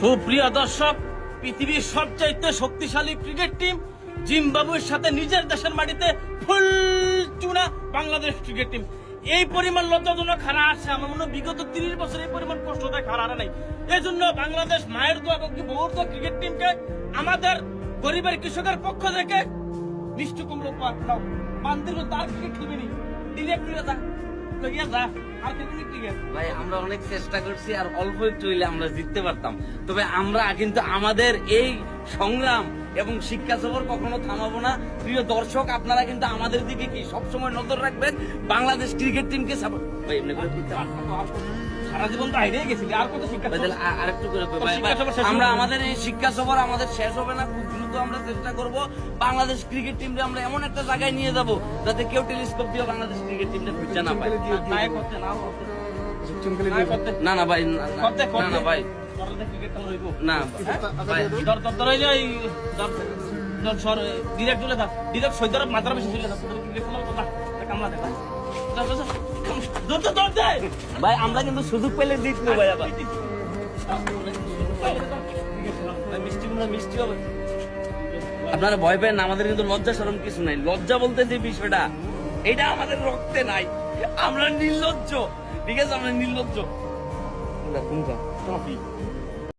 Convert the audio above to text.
সুপ্রিয় দর্শক, পৃথিবীর সবচাইতে শক্তিশালী ক্রিকেট টিম জিম্বাবুয়ের সাথে নিজের দেশের মাটিতে ফুল চুনা বাংলাদেশ ক্রিকেট টিম এই পরিমাণ লজ্জাজনক হারা আসছে আমার মনে হয় বিগত 30 বছর এই পরিমাণ কষ্টদায়ক হারা নাই। এই জন্য বাংলাদেশ মায়ের দোয়া এবং বহুত ক্রিকেট টিমকে আমাদের গরিবের কৃষকের পক্ষ থেকে মিষ্টি কুমড়ো দাও। বান্দির তার ক্রিকেট খেলবেনি, ডিরেক্ট যা আর ক্রিকেট। ভাই আমরা অনেক চেষ্টা করছি, আর অল্প একটু হইলে আমরা জিততে পারতাম। তবে আমরা কিন্তু আমাদের এই সংগ্রাম এবং শিক্ষা সফর কখনো থামাবো না। প্রিয় দর্শক, আপনারা কিন্তু আমাদের দিকে কি সবসময় নজর রাখবেন, বাংলাদেশ ক্রিকেট টিমকে সাপোর্ট। ভাই এমনি করে সারা জীবন তো হারিয়ে গেছি, আর কত শিক্ষা আরেকটু করে আমরা আমাদের এই শিক্ষা সফর আমাদের শেষ হবে না। খুব দ্রুত আমরা চেষ্টা করব বাংলাদেশ ক্রিকেট টিমকে আমরা এমন একটা জায়গায় নিয়ে যাব যাতে কেউ টেলিস্কোপ দিয়ে বাংলাদেশ ক্রিকেট টিমটা খুঁজে না পায়। না না ভাই, না না ভাই, না ভাই, ভাই আমরা কিন্তু সুযোগ পেলে জিতবো ভাই। আবার মিষ্টি হবে, আপনারা ভয় পেন না। আমাদের কিন্তু লজ্জা শরম কিছু নাই। লজ্জা বলতে যে বিষয়টা, এটা আমাদের রক্তে নাই। আমরা নির্লজ্জ, ঠিক আছে, আমরা নির্লজ্জ।